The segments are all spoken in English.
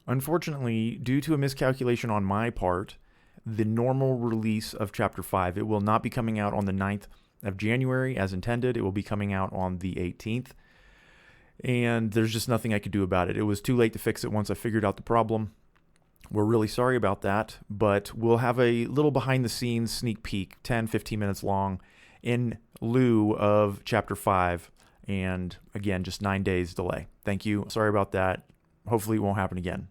Unfortunately, due to a miscalculation on my part, the normal release of Chapter 5, it will not be coming out on the 9th of January as intended. It will be coming out on the 18th. And there's just nothing I could do about it. It was too late to fix it once I figured out the problem. We're really sorry about that, but we'll have a little behind-the-scenes sneak peek, 10, 15 minutes long, in lieu of Chapter 5. And again, just 9 days delay. Thank you. Sorry about that. Hopefully it won't happen again.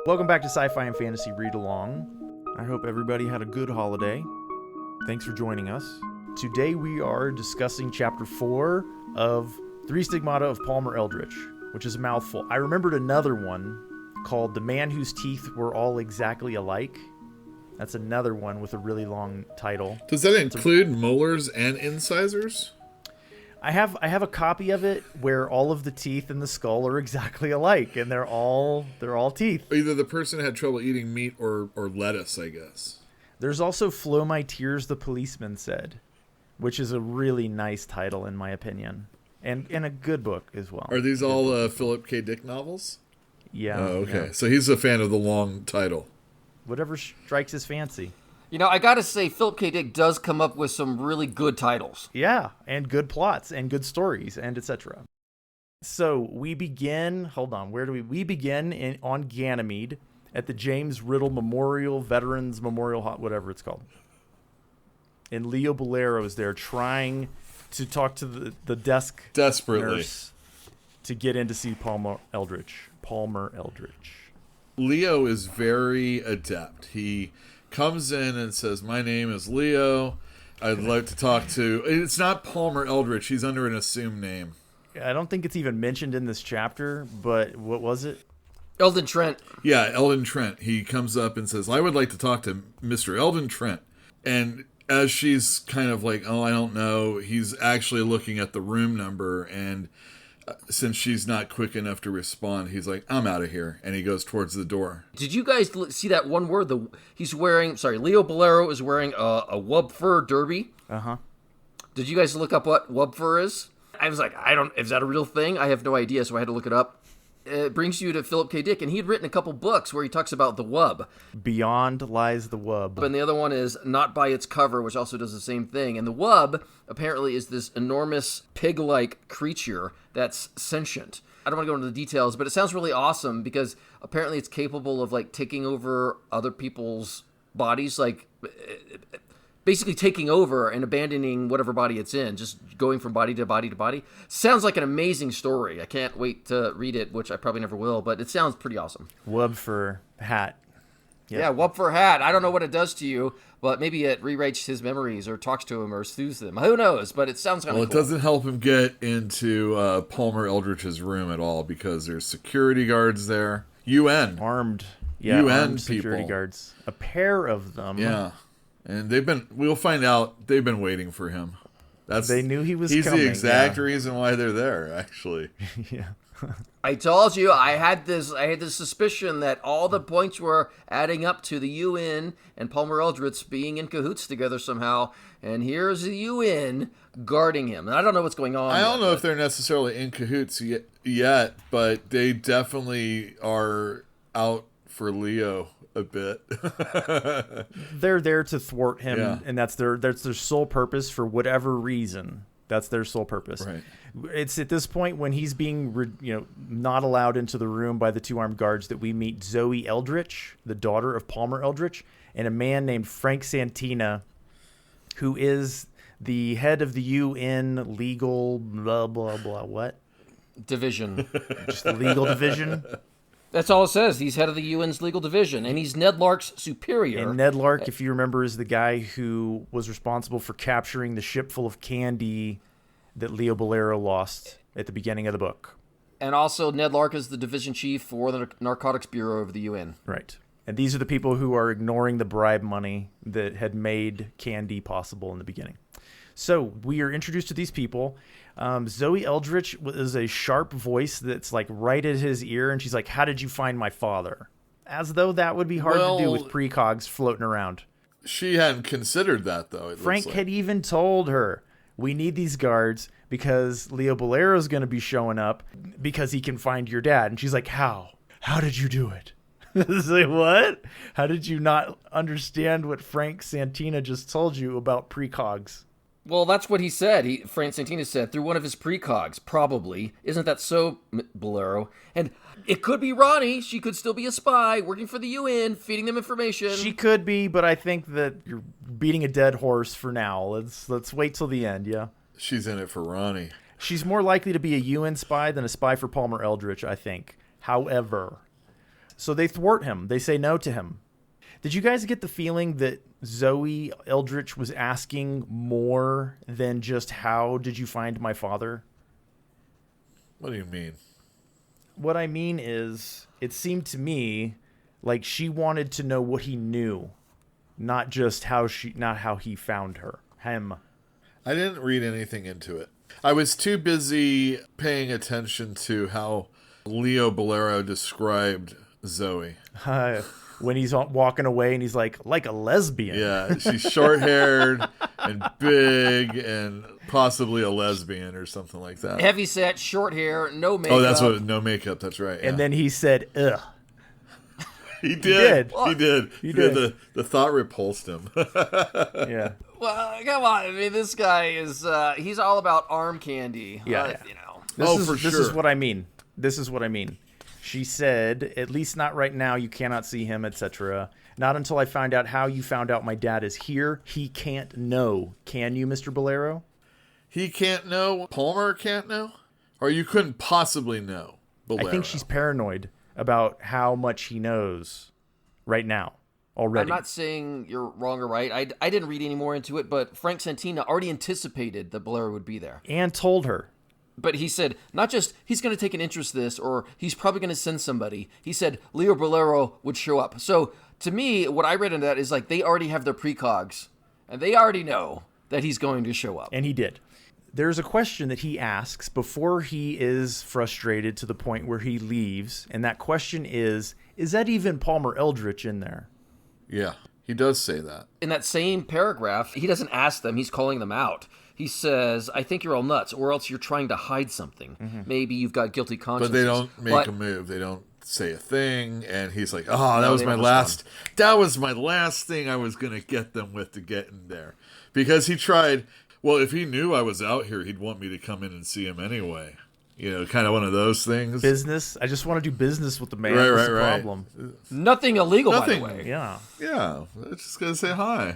Welcome back to Sci-Fi and Fantasy Read Along. I hope everybody had a good holiday. Thanks for joining us. Today we are discussing Chapter 4 of 3 Stigmata of Palmer Eldritch, which is a mouthful. I remembered another one called The Man Whose Teeth Were All Exactly Alike. That's another one with a really long title. Does that include molars and incisors? I have a copy of it where all of the teeth in the skull are exactly alike, and they're all teeth. Either the person had trouble eating meat or lettuce, I guess. There's also Flow My Tears, the Policeman Said, which is a really nice title in my opinion, and a good book as well. Are these all Philip K. Dick novels? Yeah. Oh, okay. Yeah. So he's a fan of the long title. Whatever strikes his fancy. You know, I gotta say, Philip K. Dick does come up with some really good titles. Yeah, and good plots, and good stories, and etc. So we begin, hold on, where do we begin on Ganymede at the James Riddle Memorial, Veterans Memorial, whatever it's called. And Leo Bulero is there trying to talk to the desk Desperately. nurse to get in to see Palmer Eldritch. Leo is very adept. He comes in and says, "My name is Leo. I'd like to talk to..." It's not Palmer Eldritch. He's under an assumed name. I don't think it's even mentioned in this chapter, but what was it? Eldon Trent. Yeah, Eldon Trent. He comes up and says, "I would like to talk to Mr. Eldon Trent." And as she's kind of like, "Oh, I don't know," he's actually looking at the room number, and since she's not quick enough to respond, he's like, "I'm out of here," and he goes towards the door. Did you guys see that one word? Leo Bulero is wearing a wub fur derby. Uh-huh. Did you guys look up what wub fur is? I was like, is that a real thing? I have no idea, so I had to look it up. It brings you to Philip K. Dick, and he'd written a couple books where he talks about the wub. Beyond Lies the Wub. And the other one is Not by Its Cover, which also does the same thing. And the wub apparently is this enormous pig-like creature that's sentient. I don't want to go into the details, but it sounds really awesome because apparently it's capable of like taking over other people's bodies, like basically taking over and abandoning whatever body it's in, just going from body to body to body. Sounds like an amazing story. I can't wait to read it, which I probably never will, but it sounds pretty awesome. Wub for hat. Yep. Yeah, wub for hat. I don't know what it does to you, but maybe it rewrites his memories or talks to him or soothes them. Who knows? But it sounds kind of cool. Well, it doesn't help him get into Palmer Eldritch's room at all because there's security guards there. Armed security people. Guards. A pair of them. Yeah. And we'll find out, they've been waiting for him. They knew he was coming. He's the exact yeah. reason why they're there, actually. Yeah. I told you, I had this suspicion that all the points were adding up to the UN and Palmer Eldritch being in cahoots together somehow. And here's the UN guarding him. And I don't know what's going on. I don't know if they're necessarily in cahoots yet, but they definitely are out for Leo a bit. They're there to thwart him, yeah. And that's their sole purpose for whatever reason. That's their sole purpose. Right. It's at this point when he's being not allowed into the room by the two armed guards that we meet Zoe Eldritch, the daughter of Palmer Eldritch, and a man named Frank Santina, who is the head of the UN legal blah blah blah what division. Just the legal division. That's all it says. He's head of the UN's legal division, and he's Ned Lark's superior. And Ned Lark, if you remember, is the guy who was responsible for capturing the ship full of candy that Leo Bulero lost at the beginning of the book. And also, Ned Lark is the division chief for the Narcotics Bureau of the UN. Right. And these are the people who are ignoring the bribe money that had made candy possible in the beginning. So we are introduced to these people. Zoe Eldritch is a sharp voice that's like right at his ear, and she's like, "How did you find my father?" As though that would be hard to do with precogs floating around. She hadn't considered that, though. Frank had even told her, we need these guards because Leo Bulero is going to be showing up because he can find your dad. And she's like, how? How did you do it? It's like, what? How did you not understand what Frank Santina just told you about precogs? Well, that's what he said. Frank Santina said through one of his precogs, probably. Isn't that so, Bolero? And it could be Ronnie. She could still be a spy working for the UN, feeding them information. She could be, but I think that you're beating a dead horse for now. Let's wait till the end, yeah? She's in it for Ronnie. She's more likely to be a UN spy than a spy for Palmer Eldritch, I think. However, so they thwart him. They say no to him. Did you guys get the feeling that Zoe Eldritch was asking more than just how did you find my father? What do you mean? What I mean is, it seemed to me like she wanted to know what he knew, not how he found him. I didn't read anything into it. I was too busy paying attention to how Leo Bulero described Zoe. When he's walking away and he's like a lesbian. Yeah, she's short-haired and big and possibly a lesbian or something like that. Heavy set, short hair, no makeup. Oh, that's what, no makeup, that's right. Yeah. And then he said, ugh. He did. He did. The thought repulsed him. Yeah. Well, come on. I mean, this guy is, he's all about arm candy. Yeah. You know. For sure. This is what I mean. She said, at least not right now, you cannot see him, etc. Not until I find out how you found out my dad is here. He can't know. Can you, Mr. Bolero? He can't know? Palmer can't know? Or you couldn't possibly know Bolero? I think she's paranoid about how much he knows right now already. I'm not saying you're wrong or right. I didn't read any more into it, but Frank Santina already anticipated that Bolero would be there. And told her. But he said, not just he's going to take an interest in this or he's probably going to send somebody. He said Leo Bulero would show up. So to me, what I read into that is like they already have their precogs and they already know that he's going to show up. And he did. There's a question that he asks before he is frustrated to the point where he leaves. And that question is that even Palmer Eldritch in there? Yeah, he does say that. In that same paragraph, he doesn't ask them. He's calling them out. He says, I think you're all nuts, or else you're trying to hide something. Mm-hmm. Maybe you've got guilty consciences. But they don't make a move. They don't say a thing. And he's like, that was my last thing I was going to get them with to get in there. Because he tried, well, if he knew I was out here, he'd want me to come in and see him anyway. You know, kind of one of those things. Business. I just want to do business with the man. Right, What's the right. problem? Nothing illegal, by the way. Yeah. Yeah. I'm just going to say hi.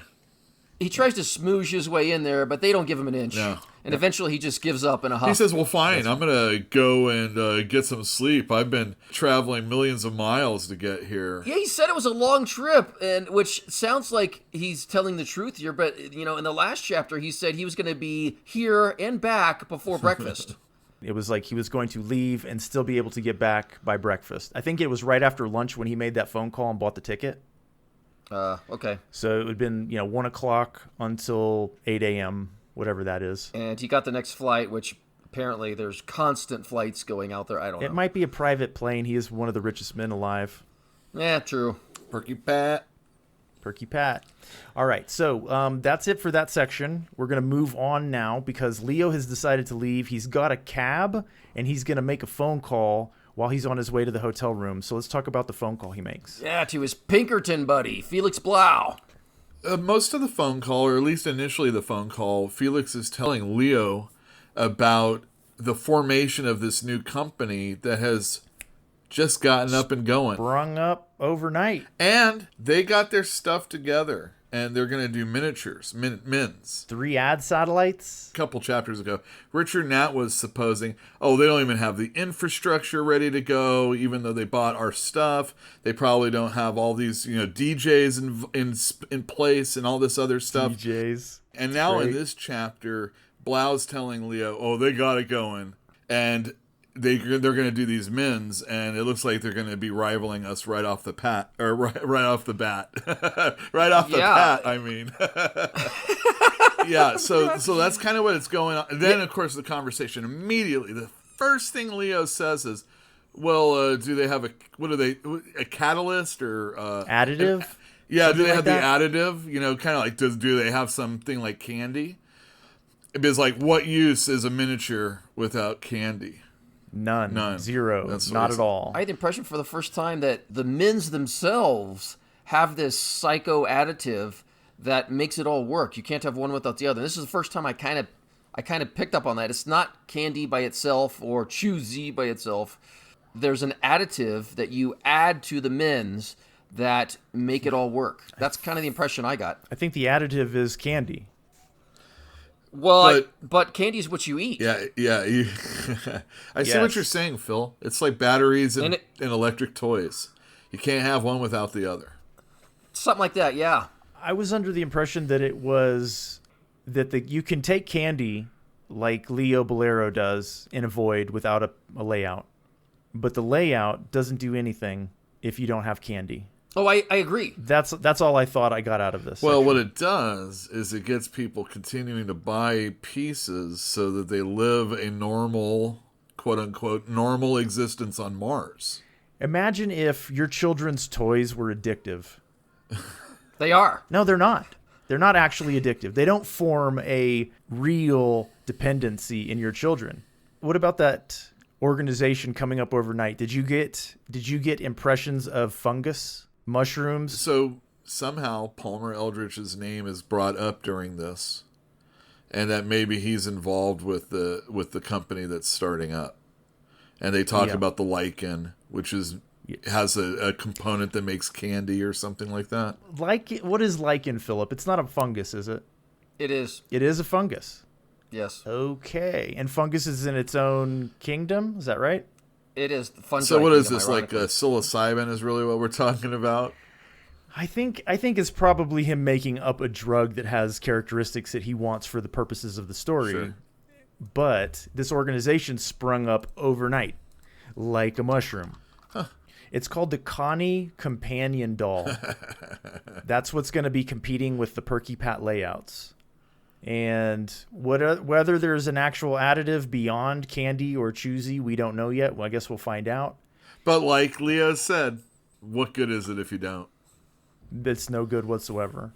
He tries to smoosh his way in there, but they don't give him an inch. No. And eventually he just gives up in a huff. He says, well, fine, I'm going to go and get some sleep. I've been traveling millions of miles to get here. Yeah, he said it was a long trip, and which sounds like he's telling the truth here. But, you know, in the last chapter, he said he was going to be here and back before breakfast. It was like he was going to leave and still be able to get back by breakfast. I think it was right after lunch when he made that phone call and bought the ticket. Okay. So it would have been, 1 o'clock until 8 a.m., whatever that is. And he got the next flight, which apparently there's constant flights going out there. I don't know. It might be a private plane. He is one of the richest men alive. Yeah, true. Perky Pat. All right, so that's it for that section. We're going to move on now because Leo has decided to leave. He's got a cab, and he's going to make a phone call while he's on his way to the hotel room. So let's talk about the phone call he makes. Yeah, to his Pinkerton buddy, Felix Blau. Most of the phone call, or at least initially the phone call, Felix is telling Leo about the formation of this new company that has just gotten up and going. Sprung up overnight. And they got their stuff together. And they're going to do miniatures, mins. 3 ad satellites. A couple chapters ago, Richard Nat was supposing, they don't even have the infrastructure ready to go, even though they bought our stuff. They probably don't have all these, DJs in place and all this other stuff. DJs. And now in this chapter, Blau's telling Leo, they got it going. And they're going to do these mins, and it looks like they're going to be rivaling us right off the bat. Right off the bat. I mean. Yeah, so that's kind of what it's going on. And then, of course, the conversation immediately. The first thing Leo says is, well, do they have a catalyst or... additive? Do they have the additive? Kind of like, do they have something like candy? Because, like, what use is a miniature without candy? None. Zero. That's Not at all. I had the impression for the first time that the mins themselves have this psycho additive that makes it all work. You can't have one without the other. This is the first time I kind of picked up on that. It's not candy by itself or Chew-Z by itself. There's an additive that you add to the mins that make it all work. That's kind of the impression I got. I think the additive is candy. Well, but candy's what you eat. Yeah. I see what you're saying, Phil. It's like batteries and electric toys. You can't have one without the other. Something like that, yeah. I was under the impression that it was that you can take candy like Leo Bulero does in a void without a layout. But the layout doesn't do anything if you don't have candy. Oh, I agree. That's all I thought I got out of this. Well, what it does is it gets people continuing to buy pieces so that they live a normal, quote-unquote, normal existence on Mars. Imagine if your children's toys were addictive. They are. No, they're not. They're not actually addictive. They don't form a real dependency in your children. What about that organization coming up overnight? Did you get impressions of fungus, mushrooms? So somehow Palmer Eldritch's name is brought up during this, and that maybe he's involved with the company that's starting up. And they talk about the lichen, which has a component that makes candy or something like that. What is lichen, Philip? It's not a fungus, is it? It is. It is a fungus. Yes. Okay. And fungus is in its own kingdom? Is that right? It is. The fungi So what is kingdom, this, like psilocybin is really what we're talking about? I think it's probably him making up a drug that has characteristics that he wants for the purposes of the story. Sure. But this organization sprung up overnight, like a mushroom. Huh. It's called the Connie Companion Doll. That's what's going to be competing with the Perky Pat layouts. And whether there's an actual additive beyond candy or Chew-Z, we don't know yet. Well, I guess we'll find out. But like Leo said, what good is it if you don't? That's no good whatsoever.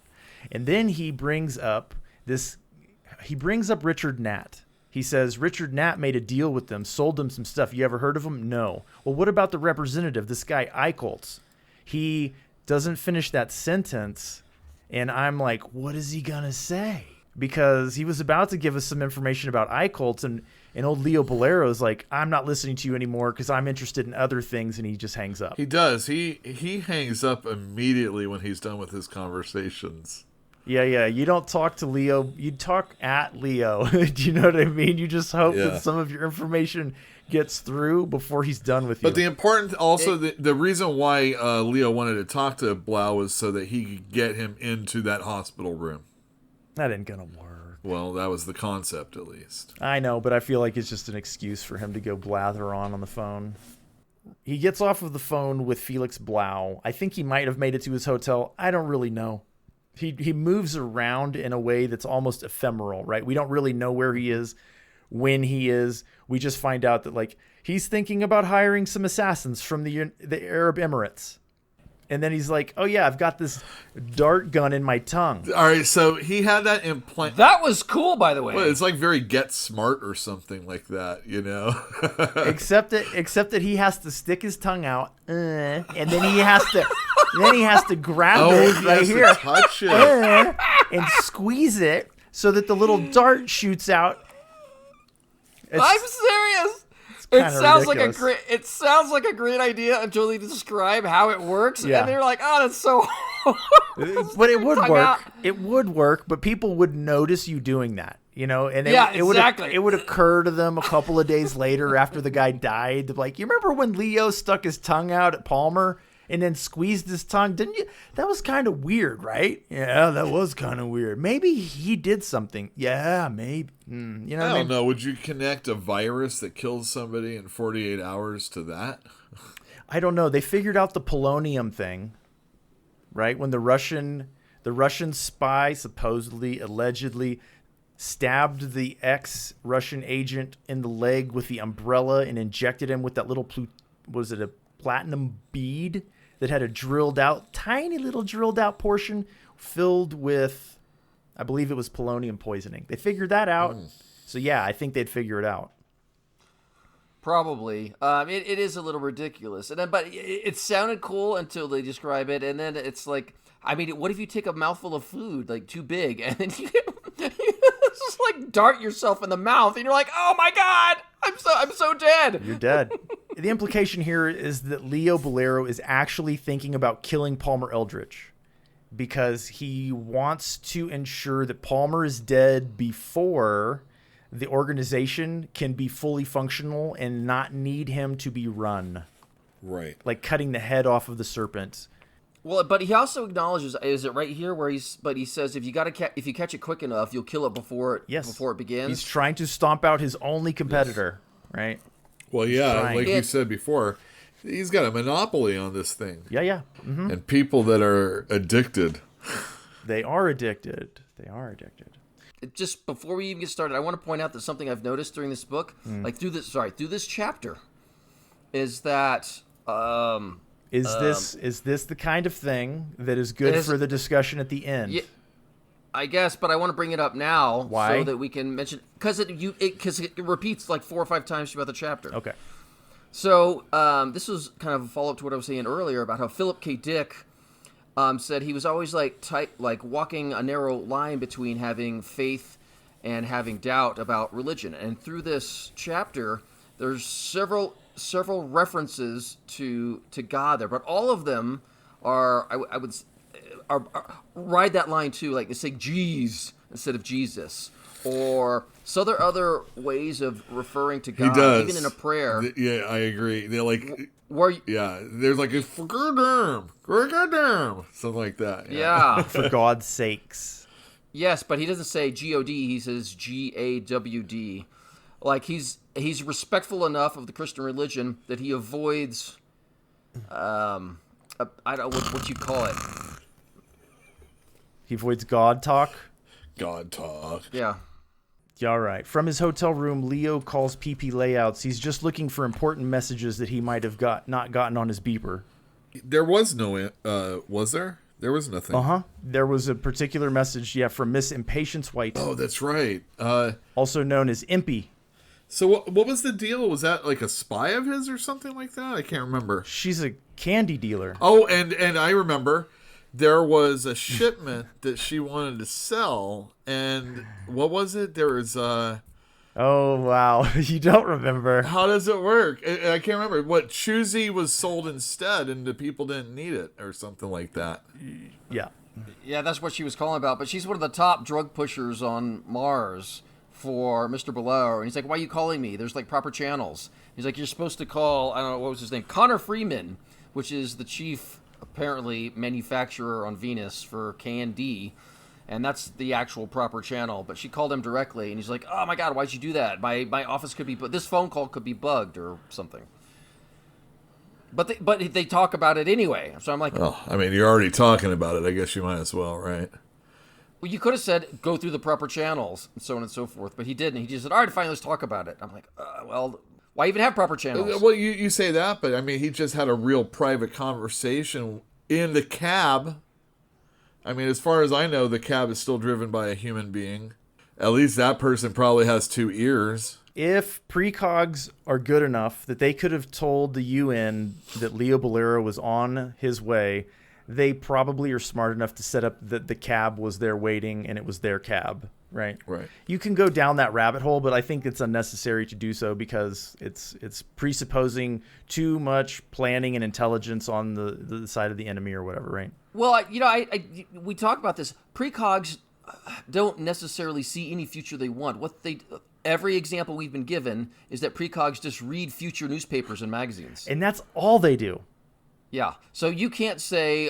And then he brings up Richard Nat. He says, Richard Nat made a deal with them, sold them some stuff. You ever heard of him? No. Well, what about the representative, this guy Eichholz? He doesn't finish that sentence, and I'm like, what is he going to say? Because he was about to give us some information about Eichholz, and old Leo Bulero is like, I'm not listening to you anymore because I'm interested in other things, and he just hangs up. He does. He hangs up immediately when he's done with his conversations. Yeah. You don't talk to Leo. You talk at Leo. Do you know what I mean? You just hope that some of your information gets through before he's done with you. But the important, also, the reason why Leo wanted to talk to Blau was so that he could get him into that hospital room. That ain't gonna work. Well, that was the concept, at least. I know, but I feel like it's just an excuse for him to go blather on the phone. He gets off of the phone with Felix Blau. I think he might have made it to his hotel. I don't really know. He moves around in a way that's almost ephemeral, right? We don't really know where he is, when he is. We just find out that, like, he's thinking about hiring some assassins from the Arab Emirates. And then he's like, oh, yeah, I've got this dart gun in my tongue. All right, so he had that implant. That was cool, by the way. Well, it's like very Get Smart or something like that, you know? except that he has to stick his tongue out, and then he has to grab it right here, touch it, and squeeze it so that the little dart shoots out. I'm serious. It sounds like a great idea until they describe how it works, and they're like, "Oh, that's so." But it would work. It would work, but people would notice you doing that, you know. And exactly. It would occur to them a couple of days later after the guy died. Like, you remember when Leo stuck his tongue out at Palmer and then squeezed his tongue? Didn't you? That was kind of weird, right? Yeah, that was kind of weird. Maybe he did something. Yeah, maybe. You know, I don't know. Would you connect a virus that kills somebody in 48 hours to that? I don't know. They figured out the polonium thing, right? When the Russian spy supposedly, allegedly stabbed the ex-Russian agent in the leg with the umbrella and injected him with that little a platinum bead that had a tiny little drilled out portion filled with I believe it was polonium poisoning. They figured that out. So yeah, I think they'd figure it out. Probably. It is a little ridiculous. And then, but it sounded cool until they describe it. And then it's like, I mean, what if you take a mouthful of food, like too big, and then you just like dart yourself in the mouth and you're like, oh my God, I'm so dead. You're dead. The implication here is that Leo Bulero is actually thinking about killing Palmer Eldritch because he wants to ensure that Palmer is dead before the organization can be fully functional and not need him to be run. Right. Like cutting the head off of the serpent. Well, but he also acknowledges, is it right here where he says if you catch it quick enough, you'll kill it before it begins. He's trying to stomp out his only competitor, right? Well, yeah, like we said before, he's got a monopoly on this thing. Yeah. Mm-hmm. And people that are addicted. They are addicted. Just before we even get started, I want to point out that something I've noticed during this book, like through this chapter, is that is this the kind of thing that is good for the discussion at the end? Yeah, I guess, but I want to bring it up now. Why? So that we can mention, because it repeats like 4 or 5 times throughout the chapter. Okay. So this was kind of a follow up to what I was saying earlier about how Philip K. Dick said he was always like walking a narrow line between having faith and having doubt about religion. And through this chapter, there's several references to God there, but all of them are I would ride that line too. Like they say "Jeez" instead of Jesus, or so there are other ways of referring to God, he does. even in a prayer. Yeah, I agree. They're like. There's like a for goddamn, something like that. Yeah. For God's sakes. Yes, but he doesn't say G-O-D, he says G-A-W-D. Like he's respectful enough of the Christian religion that he avoids I don't know what you call it. He avoids God talk. Yeah. Yeah, all right. From his hotel room, Leo calls PP Layouts. He's just looking for important messages that he might have not gotten on his beeper. There was no, was there? There was nothing. There was a particular message, from Miss Impatience White. Oh, that's right. Also known as Impy. So what was the deal? Was that like a spy of his or something like that? I can't remember. She's a candy dealer. Oh, and I remember. There was a shipment that she wanted to sell, and what was it? There was Oh, wow. You don't remember. How does it work? I can't remember. What, Choosy was sold instead, and the people didn't need it, or something like that. Yeah. Yeah, that's what she was calling about, but she's one of the top drug pushers on Mars for Mr. Bulero, and he's like, why are you calling me? There's, like, proper channels. He's like, you're supposed to call, I don't know, what was his name? Connor Freeman, which is the chief... apparently manufacturer on Venus for K&D, and that's the actual proper channel. But she called him directly, and he's like, "Oh my God, why'd you do that? My office could be, but this phone call could be bugged or something." But they talk about it anyway. So I'm like, "Well, I mean, you're already talking about it. I guess you might as well, right?" Well, you could have said go through the proper channels and so on and so forth, but he didn't. He just said, "All right, fine, let's talk about it." I'm like, well. Why even have proper channels? Well, you say that, but I mean, he just had a real private conversation in the cab. I mean, as far as I know, the cab is still driven by a human being. At least that person probably has 2 ears. If precogs are good enough that they could have told the UN that Leo Bulero was on his way, they probably are smart enough to set up that the cab was there waiting and it was their cab. Right. You can go down that rabbit hole, but I think it's unnecessary to do so because it's presupposing too much planning and intelligence on the side of the enemy or whatever, right? Well, we talk about this. Precogs don't necessarily see any future they want. Every example we've been given is that precogs just read future newspapers and magazines, and that's all they do. Yeah, so you can't say,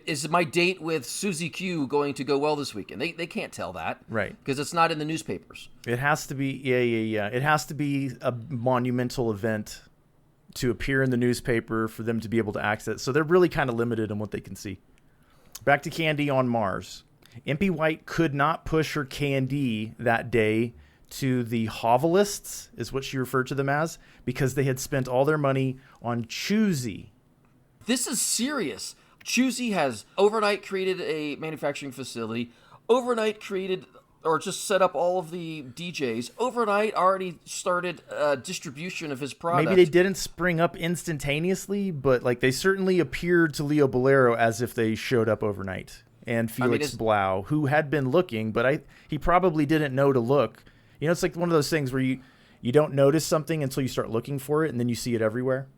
is my date with Susie Q going to go well this weekend? They can't tell that. Right. Because it's not in the newspapers. It has to be, yeah. It has to be a monumental event to appear in the newspaper for them to be able to access. So they're really kind of limited in what they can see. Back to Candy on Mars. Impy White could not push her Candy that day to the hovelists, is what she referred to them as, because they had spent all their money on Choosy. This is serious. Choosy has overnight created a manufacturing facility, Overnight created or just set up all of the DJs. Overnight already started distribution of his product. Maybe they didn't spring up instantaneously, but like they certainly appeared to Leo Bulero as if they showed up overnight. And Felix Blau, who had been looking, but he probably didn't know to look. You know, it's like one of those things where you don't notice something until you start looking for it, and then you see it everywhere.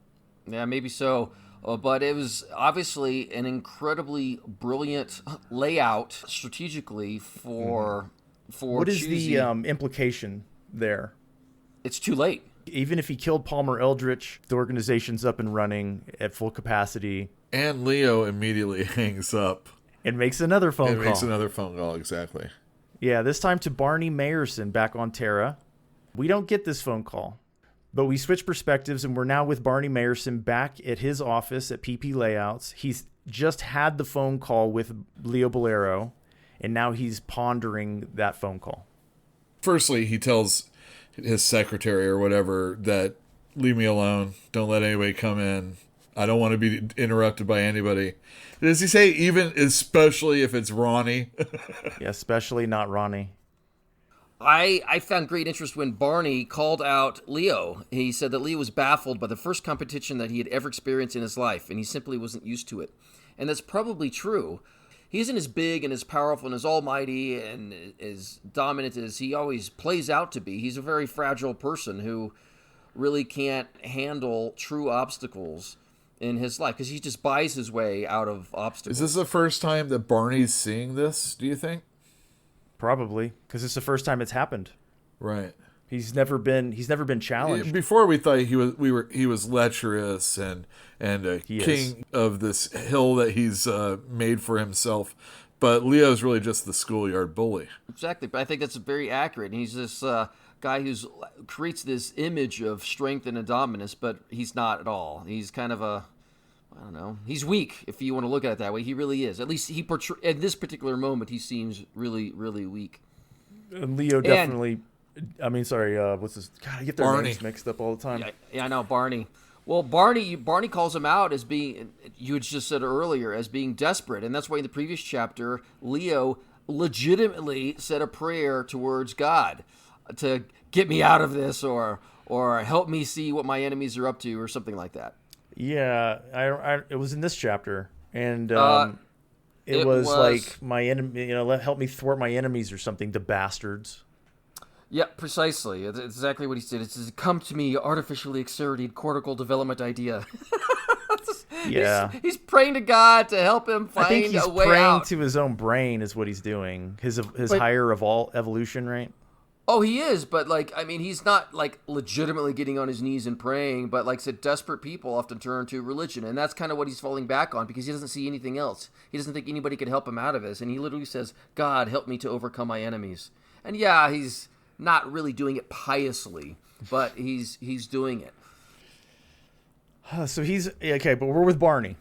Yeah, maybe so. But it was obviously an incredibly brilliant layout strategically for What is choosing. the implication there? It's too late. Even if he killed Palmer Eldritch, the organization's up and running at full capacity. And Leo immediately hangs up. And makes another phone call. Makes another phone call, exactly. Yeah, this time to Barney Mayerson back on Terra. We don't get this phone call, but we switch perspectives, and we're now with Barney Mayerson back at his office at PP Layouts. He's just had the phone call with Leo Bulero, and now he's pondering that phone call. Firstly, he tells his secretary or whatever that, leave me alone. Don't let anybody come in. I don't want to be interrupted by anybody. Does he say even, especially if it's Ronnie? Yeah, especially not Ronnie. I found great interest when Barney called out Leo. He said that Leo was baffled by the first competition that he had ever experienced in his life, and he simply wasn't used to it. And that's probably true. He isn't as big and as powerful and as almighty and as dominant as he always plays out to be. He's a very fragile person who really can't handle true obstacles in his life because he just buys his way out of obstacles. Is this the first time that Barney's seeing this, do you think? Probably, because it's the first time it's happened. Right. He's never been challenged. Before we thought he was lecherous and a king of this hill that he's made for himself, but Leo's really just the schoolyard bully. Exactly, but I think that's very accurate. He's this guy who creates this image of strength and a dominance, but he's not at all. He's kind of I don't know. He's weak, if you want to look at it that way. He really is. At least at this particular moment, he seems really, really weak. And Leo definitely. What's this? God, I get their names mixed up all the time. Yeah, I know, Barney. Well, Barney calls him out as being, you had just said earlier, as being desperate. And that's why in the previous chapter, Leo legitimately said a prayer towards God to get me out of this or help me see what my enemies are up to or something like that. Yeah, it was in this chapter. And it was like, my enemy, help me thwart my enemies or something, the bastards. Yeah, precisely. It's exactly what he said. It says, come to me, artificially exerted cortical development idea. Yeah. He's praying to God to help him find a way out. I think he's praying to his own brain is what he's doing. His higher of all evolution, right? Oh, he is, but he's not legitimately getting on his knees and praying, but like I said, desperate people often turn to religion, and that's kind of what he's falling back on because he doesn't see anything else. He doesn't think anybody could help him out of this, and he literally says, God, help me to overcome my enemies. And yeah, he's not really doing it piously, but he's doing it. So he's okay, but we're with Barney.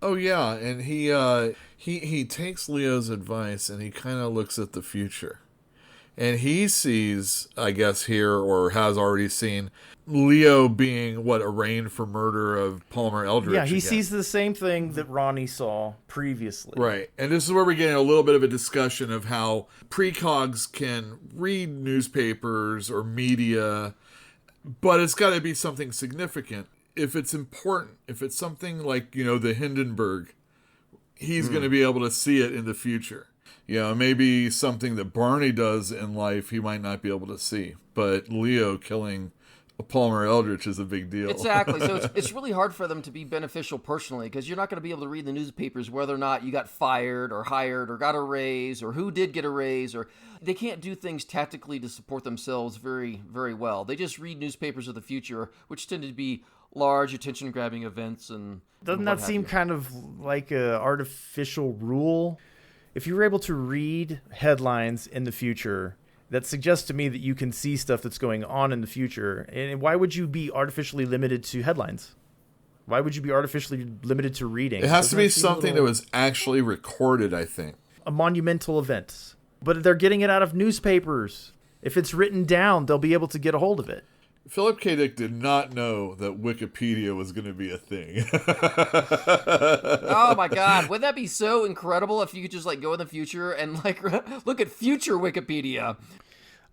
Oh yeah, and he takes Leo's advice and he kind of looks at the future, and he sees, I guess here, or has already seen, Leo being arraigned for murder of Palmer Eldritch. Yeah, he sees the same thing that Ronnie saw previously. Right, and this is where we're getting a little bit of a discussion of how precogs can read newspapers or media, but it's got to be something significant. If it's important, if it's something like, the Hindenburg, he's going to be able to see it in the future. Maybe something that Barney does in life, he might not be able to see, but Leo killing Palmer Eldritch is a big deal. Exactly. So it's really hard for them to be beneficial personally because you're not going to be able to read the newspapers whether or not you got fired or hired or got a raise or who did get a raise, or they can't do things tactically to support themselves very, very well. They just read newspapers of the future, which tend to be large attention-grabbing events. And doesn't that seem kind of like a artificial rule? If you were able to read headlines in the future, that suggests to me that you can see stuff that's going on in the future. And why would you be artificially limited to headlines? Why would you be artificially limited to reading? It has to be something that was actually recorded, I think. A monumental event. But they're getting it out of newspapers. If it's written down, they'll be able to get a hold of it. Philip K. Dick did not know that Wikipedia was going to be a thing. Oh my God, wouldn't that be so incredible if you could just like go in the future and like look at future Wikipedia?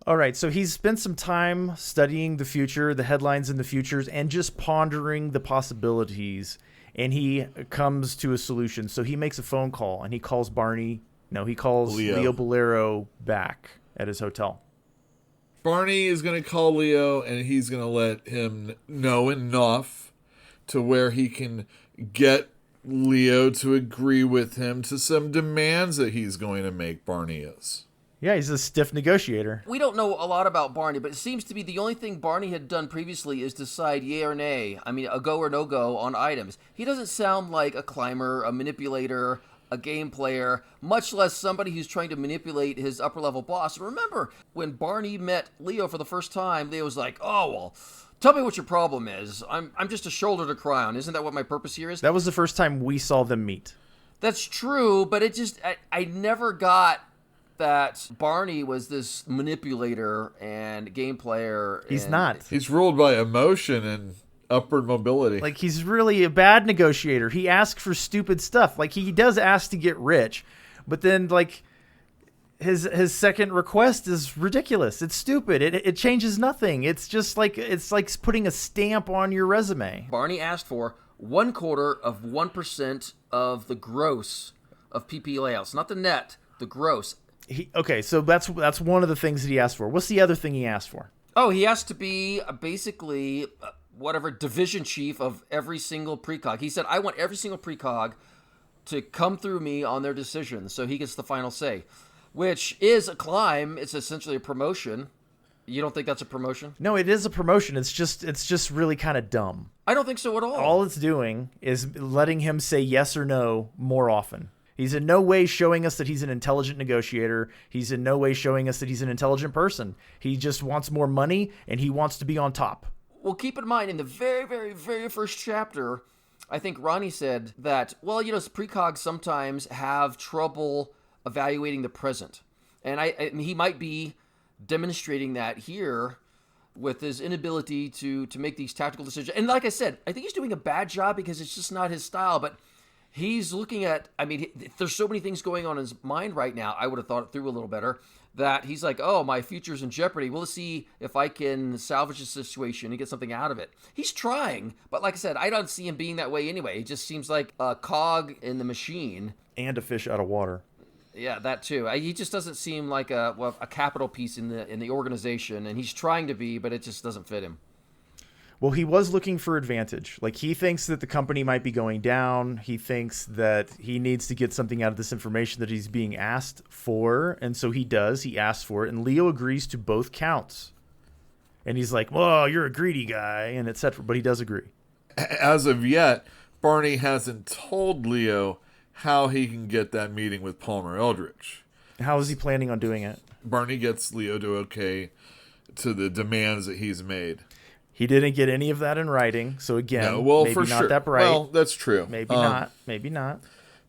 All right, so he's spent some time studying the future, the headlines in the futures, and just pondering the possibilities. And he comes to a solution. So he makes a phone call, and he calls he calls Leo Bulero back at his hotel. Barney is going to call Leo, and he's going to let him know enough to where he can get Leo to agree with him to some demands that he's going to make. Barney is. Yeah, he's a stiff negotiator. We don't know a lot about Barney, but it seems to be the only thing Barney had done previously is decide yay or nay. I mean, a go or no go on items. He doesn't sound like a climber, a manipulator, a game player, much less somebody who's trying to manipulate his upper level boss. Remember, when Barney met Leo for the first time, Leo was like, oh, well, tell me what your problem is. I'm just a shoulder to cry on. Isn't that what my purpose here is? That was the first time we saw them meet. That's true, but it just, I never got that Barney was this manipulator and game player. He's not. He's ruled by emotion and upward mobility. Like, he's really a bad negotiator. He asks for stupid stuff. Like, he does ask to get rich, but then, like, his second request is ridiculous. It's stupid. It changes nothing. It's just like, it's like putting a stamp on your resume. Barney asked for 1/4% of the gross of PP layouts, not the net, the gross. Okay, so that's one of the things that he asked for. What's the other thing he asked for? Oh, he has to be basically whatever division chief of every single precog. He said, I want every single precog to come through me on their decisions, so he gets the final say, which is a climb. It's essentially a promotion. You don't think that's a promotion? No, it is a promotion. It's just really kind of dumb. I don't think so at all. All it's doing is letting him say yes or no more often. He's in no way showing us that he's an intelligent negotiator. He's in no way showing us that he's an intelligent person. He just wants more money, and he wants to be on top. Well, keep in mind, in the very, very, very first chapter, I think Ronnie said that, well, precogs sometimes have trouble evaluating the present. And I mean, he might be demonstrating that here with his inability to make these tactical decisions. And like I said, I think he's doing a bad job because it's just not his style, but he's looking at, I mean, there's so many things going on in his mind right now. I would have thought it through a little better, that he's like, oh, my future's in jeopardy. We'll see if I can salvage the situation and get something out of it. He's trying, but like I said, I don't see him being that way anyway. He just seems like a cog in the machine. And a fish out of water. Yeah, that too. He just doesn't seem like a capital piece in the organization, and he's trying to be, but it just doesn't fit him. Well, he was looking for advantage. Like, he thinks that the company might be going down. He thinks that he needs to get something out of this information that he's being asked for. And so he does. He asks for it. And Leo agrees to both counts. And he's like, well, you're a greedy guy, and et cetera. But he does agree. As of yet, Barney hasn't told Leo how he can get that meeting with Palmer Eldritch. How is he planning on doing it? Barney gets Leo to okay to the demands that he's made. He didn't get any of that in writing, so again, no, well, maybe for not sure. that bright. Well, that's true. Maybe not. Maybe not.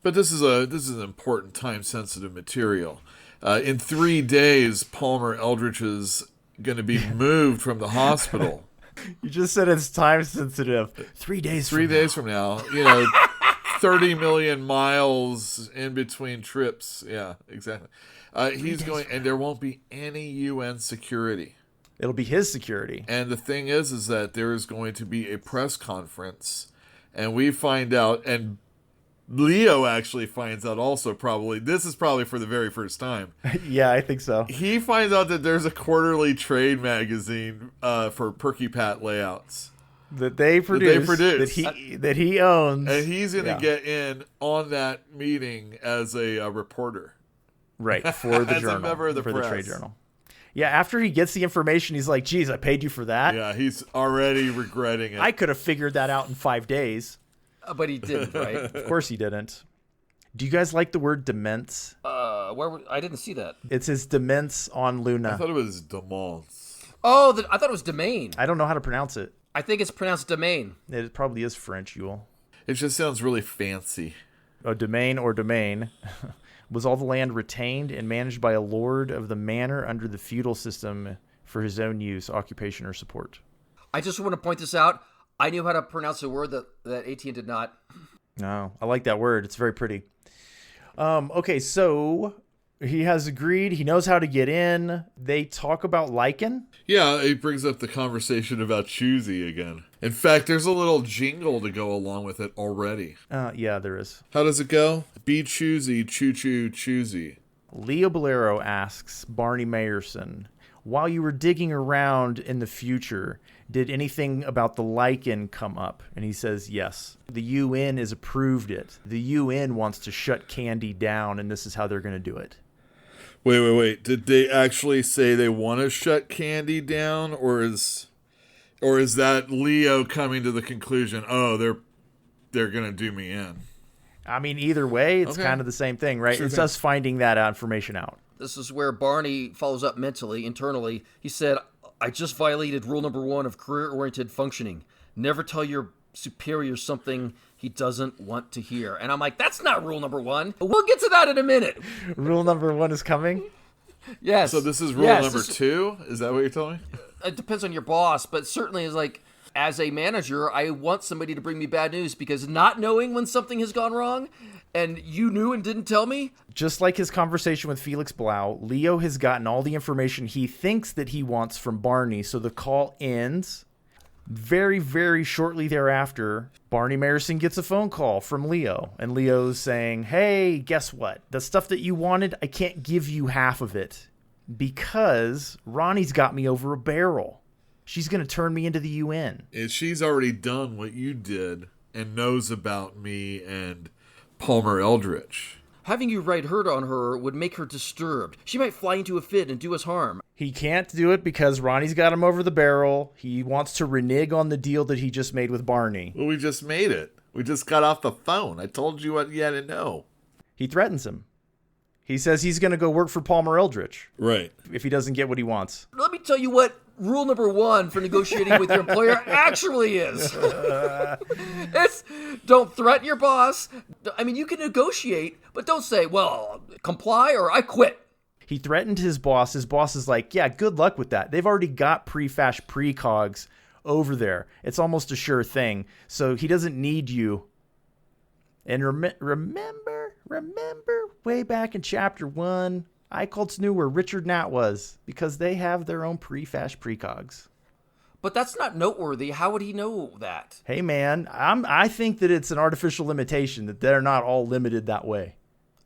But this is an important time-sensitive material. In 3 days, Palmer Eldritch is going to be moved from the hospital. You just said it's time-sensitive. 3 days. 3 days from now. 30 million miles in between trips. Yeah, exactly. He's going, and there won't be any UN security. It'll be his security. And the thing is that there is going to be a press conference, and we find out, and Leo actually finds out also probably, this is probably for the very first time. Yeah, I think so. He finds out that there's a quarterly trade magazine for Perky Pat layouts. That they produce. That he owns. And he's going to get in on that meeting as a reporter. Right, for the as journal. A member of the press. The trade journal. Yeah, after he gets the information, he's like, geez, I paid you for that? Yeah, he's already regretting it. I could have figured that out in 5 days. But he didn't, right? Of course he didn't. Do you guys like the word dements? I didn't see that. It says dements on Luna. I thought it was demence. Oh, I thought it was domain. I don't know how to pronounce it. I think it's pronounced domain. It probably is French, Yule. It just sounds really fancy. A domain or domain was all the land retained and managed by a lord of the manor under the feudal system for his own use, occupation, or support. I just want to point this out. I knew how to pronounce a word that Etienne did not. No, I like that word. It's very pretty. Okay, so he has agreed. He knows how to get in. They talk about lichen. Yeah, it brings up the conversation about choosy again. In fact, there's a little jingle to go along with it already. Yeah, there is. How does it go? Be choosy, choo-choo, choosy. Leo Bulero asks Barney Mayerson, while you were digging around in the future, did anything about the lichen come up? And he says, yes. The UN has approved it. The UN wants to shut Candy down, and this is how they're going to do it. Wait. Did they actually say they want to shut Candy down, or is that Leo coming to the conclusion, oh, they're going to do me in? I mean, either way, it's kind of the same thing, right? It's us finding that information out. This is where Barney follows up mentally, internally. He said, I just violated rule number 1 of career-oriented functioning. Never tell your superior something he doesn't want to hear. And I'm like, that's not rule number 1. But we'll get to that in a minute. Rule number 1 is coming? Yes. So this is rule number 2? Is that what you're telling me? It depends on your boss, but certainly is like, as a manager, I want somebody to bring me bad news, because not knowing when something has gone wrong and you knew and didn't tell me. Just like his conversation with Felix Blau, Leo has gotten all the information he thinks that he wants from Barney, so the call ends. Very, very shortly thereafter, Barney Mayerson gets a phone call from Leo, and Leo's saying, hey, guess what? The stuff that you wanted, I can't give you half of it because Ronnie's got me over a barrel. She's going to turn me into the UN. And she's already done what you did and knows about me and Palmer Eldritch. Having you write hurt on her would make her disturbed. She might fly into a fit and do us harm. He can't do it because Ronnie's got him over the barrel. He wants to renege on the deal that he just made with Barney. Well, we just made it. We just got off the phone. I told you what you had to know. He threatens him. He says he's going to go work for Palmer Eldritch. Right. If he doesn't get what he wants. Let me tell you what rule number 1 for negotiating with your employer actually is. It's don't threaten your boss. I mean, you can negotiate, but don't say, well, comply or I quit. He threatened his boss. His boss is like, yeah, good luck with that. They've already got prefash precogs over there. It's almost a sure thing. So he doesn't need you. And remember way back in chapter 1, I Cults knew where Richard Nat was because they have their own prefash precogs. But that's not noteworthy. How would he know that? Hey, man, I think that it's an artificial limitation, that they're not all limited that way.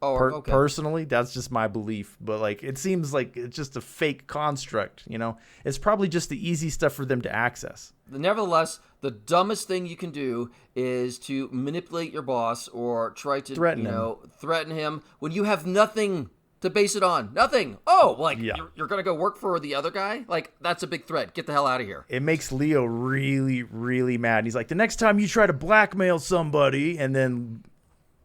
Oh, okay. Personally, that's just my belief. But like, it seems like it's just a fake construct, you know? It's probably just the easy stuff for them to access. Nevertheless, the dumbest thing you can do is to manipulate your boss or try to threaten him when you have nothing to base it on. Nothing. Oh, like you're going to go work for the other guy? Like, that's a big threat. Get the hell out of here. It makes Leo really, really mad. He's like, the next time you try to blackmail somebody, and then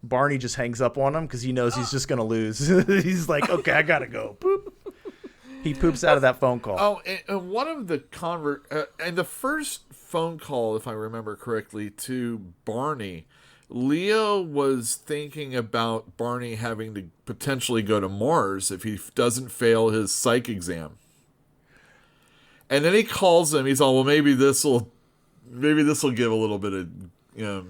Barney just hangs up on him because he knows he's just going to lose. He's like, okay, I got to go. Boop. He poops out of that phone call. Oh, and one of the and the first phone call, if I remember correctly, to Barney, Leo was thinking about Barney having to potentially go to Mars if he doesn't fail his psych exam. And then he calls him. He's all, well, maybe this will give a little bit of little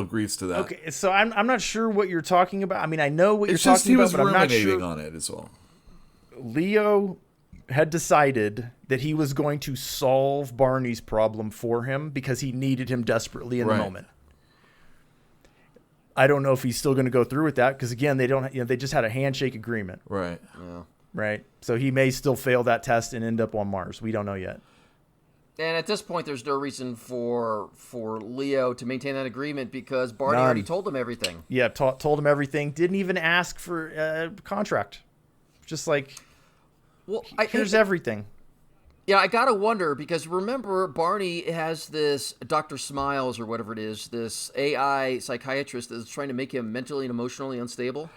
grease to that. Okay, so I'm not sure what you're talking about. I mean, I know what you're talking about, but I'm not sure. He was ruminating on it as well. Leo had decided that he was going to solve Barney's problem for him because he needed him desperately in the moment. I don't know if he's still going to go through with that because, again, they just had a handshake agreement. Right. Yeah. Right. So he may still fail that test and end up on Mars. We don't know yet. And at this point, there's no reason for Leo to maintain that agreement because Barney already told him everything. Yeah, told him everything. Didn't even ask for a contract. Just like, well, here's everything. Yeah, I gotta wonder because remember, Barney has this Dr. Smiles or whatever it is, this AI psychiatrist that is trying to make him mentally and emotionally unstable.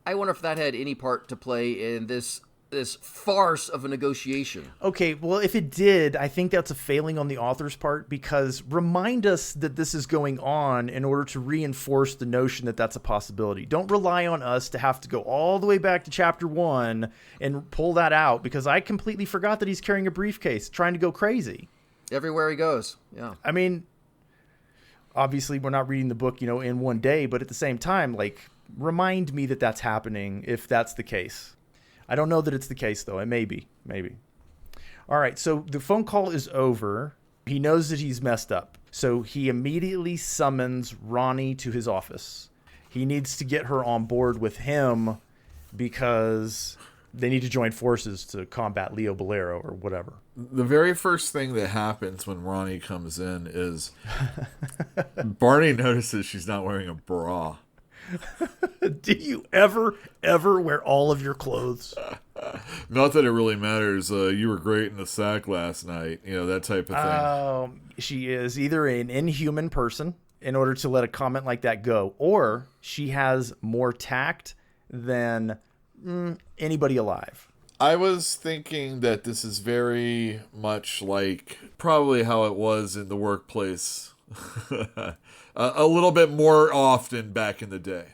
I wonder if that had any part to play in this this farce of a negotiation. Okay, well, if it did, I think that's a failing on the author's part, because remind us that this is going on in order to reinforce the notion that that's a possibility. Don't rely on us to have to go all the way back to chapter 1 and pull that out, because I completely forgot that he's carrying a briefcase trying to go crazy. Everywhere he goes, yeah. I mean, obviously we're not reading the book, in one day, but at the same time, remind me that that's happening if that's the case. I don't know that it's the case, though. It may be. Maybe. All right, so the phone call is over. He knows that he's messed up. So he immediately summons Ronnie to his office. He needs to get her on board with him because they need to join forces to combat Leo Bulero or whatever. The very first thing that happens when Ronnie comes in is Barney notices she's not wearing a bra. Do you ever wear all of your clothes? Not that it really matters. You were great in the sack last night. That type of thing. She is either an inhuman person in order to let a comment like that go, or she has more tact than anybody alive. I was thinking that this is very much like probably how it was in the workplace. A little bit more often back in the day.